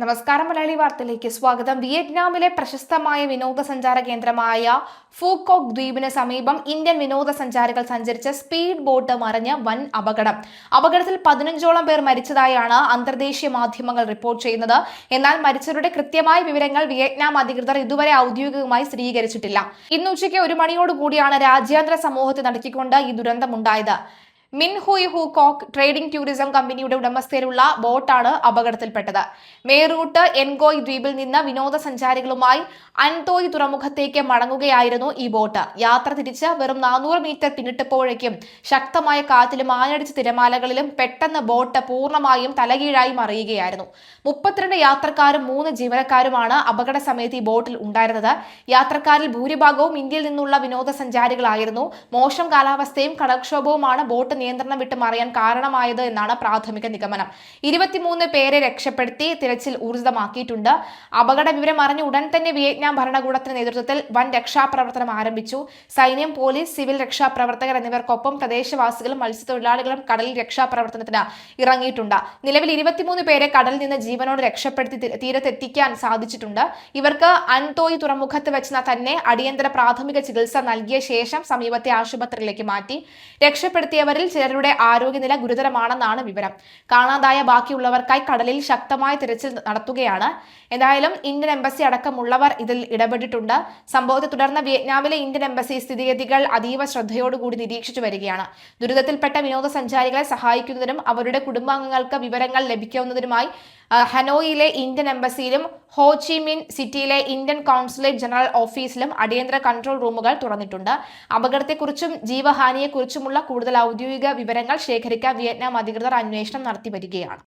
നമസ്കാരം. മലയാളി വാർത്തയിലേക്ക് സ്വാഗതം. വിയറ്റ്നാമിലെ പ്രശസ്തമായ വിനോദസഞ്ചാര കേന്ദ്രമായ ഫൂക്കോക്ക് ദ്വീപിന് സമീപം ഇന്ത്യൻ വിനോദസഞ്ചാരികൾ സഞ്ചരിച്ച സ്പീഡ് ബോട്ട് മറിഞ്ഞ് വൻ അപകടം. അപകടത്തിൽ 15ഓളം പേർ മരിച്ചതായാണ് അന്തർദേശീയ മാധ്യമങ്ങൾ റിപ്പോർട്ട് ചെയ്യുന്നത്. എന്നാൽ മരിച്ചവരുടെ കൃത്യമായ വിവരങ്ങൾ വിയറ്റ്നാം അധികൃതർ ഇതുവരെ ഔദ്യോഗികമായി സ്ഥിരീകരിച്ചിട്ടില്ല. ഇന്ന് ഉച്ചയ്ക്ക് 1 മണിയോടുകൂടിയാണ് രാജ്യാന്തര സമൂഹത്തെ നടുക്കിക്കൊണ്ട് ഈ ദുരന്തമുണ്ടായത്. മിൻ ഹുയ് ഹു കോക്ക് ട്രേഡിംഗ് ടൂറിസം കമ്പനിയുടെ ഉടമസ്ഥയിലുള്ള ബോട്ടാണ് അപകടത്തിൽപ്പെട്ടത്. മേറൂട്ട് എൻഗോയ് ദ്വീപിൽ നിന്ന് വിനോദസഞ്ചാരികളുമായി അൻതോയ് തുറമുഖത്തേക്ക് മടങ്ങുകയായിരുന്നു ഈ ബോട്ട്. യാത്ര തിരിച്ച് വെറും 400 മീറ്റർ പിന്നിട്ടപ്പോഴേക്കും ശക്തമായ കാറ്റിലും ആഞ്ഞടിച്ച തിരമാലകളിലും പെട്ടെന്ന് ബോട്ട് പൂർണ്ണമായും തലകീഴായി മറിയുകയായിരുന്നു. 32 യാത്രക്കാരും 3 ജീവനക്കാരുമാണ് അപകട സമയത്ത് ഈ ബോട്ടിൽ ഉണ്ടായിരുന്നത്. യാത്രക്കാരിൽ ഭൂരിഭാഗവും ഇന്ത്യയിൽ നിന്നുള്ള വിനോദസഞ്ചാരികളായിരുന്നു. മോശം കാലാവസ്ഥയും കടൽക്ഷോഭവുമാണ് ബോട്ട് നിയന്ത്രണം വിട്ട് മറിയാൻ കാരണമായത് എന്നാണ് പ്രാഥമിക നിഗമനം. 23 പേരെ രക്ഷപ്പെടുത്തി തിരച്ചിൽ ഊർജിതമാക്കിയിട്ടുണ്ട്. അപകട വിവരം അറിഞ്ഞ ഉടൻ തന്നെ വിയറ്റ്നാം ഭരണകൂടത്തിന്റെ നേതൃത്വത്തിൽ വൻ രക്ഷാപ്രവർത്തനം ആരംഭിച്ചു. സൈന്യം, പോലീസ്, സിവിൽ രക്ഷാപ്രവർത്തകർ എന്നിവർക്കൊപ്പം പ്രദേശവാസികളും മത്സ്യത്തൊഴിലാളികളും കടലിൽ രക്ഷാപ്രവർത്തനത്തിന് ഇറങ്ങിയിട്ടുണ്ട്. നിലവിൽ 23 പേരെ കടലിൽ നിന്ന് ജീവനോട് രക്ഷപ്പെടുത്തി തീരത്തെത്തിക്കാൻ സാധിച്ചിട്ടുണ്ട്. ഇവർക്ക് അൻതോയ് തുറമുഖത്ത് വെച്ച് തന്നെ അടിയന്തര പ്രാഥമിക ചികിത്സ നൽകിയ ശേഷം സമീപത്തെ ആശുപത്രിയിലേക്ക് മാറ്റി. രക്ഷപ്പെടുത്തിയവരിൽ ചിലരുടെ ആരോഗ്യനില ഗുരുതരമാണെന്നാണ് വിവരം. കാണാതായ ബാക്കിയുള്ളവർക്കായി കടലിൽ ശക്തമായ തിരച്ചിൽ നടത്തുകയാണ്. എന്തായാലും ഇന്ത്യൻ എംബസി അടക്കമുള്ളവർ ഇതിൽ ഇടപെട്ടിട്ടുണ്ട്. സംഭവത്തെ തുടർന്ന് വിയറ്റ്നാമിലെ ഇന്ത്യൻ എംബസി സ്ഥിതിഗതികൾ അതീവ ശ്രദ്ധയോടുകൂടി നിരീക്ഷിച്ചു വരികയാണ്. ദുരിതത്തിൽപ്പെട്ട വിനോദസഞ്ചാരികളെ സഹായിക്കുന്നതിനും അവരുടെ കുടുംബാംഗങ്ങൾക്ക് വിവരങ്ങൾ ലഭിക്കുന്നതിനുമായി ഹനോയിലെ ഇന്ത്യൻ എംബസിയിലും ഹോച്ചിമിൻ സിറ്റിയിലെ ഇന്ത്യൻ കോൺസുലേറ്റ് ജനറൽ ഓഫീസിലും അടിയന്തര കൺട്രോൾ റൂമുകൾ തുറന്നിട്ടുണ്ട്. അപകടത്തെക്കുറിച്ചും ജീവഹാനിയെക്കുറിച്ചുമുള്ള കൂടുതൽ ഔദ്യോഗിക വിവരങ്ങൾ ശേഖരിക്കാൻ വിയറ്റ്നാം അധികൃതർ അന്വേഷണം നടത്തി വരികയാണ്.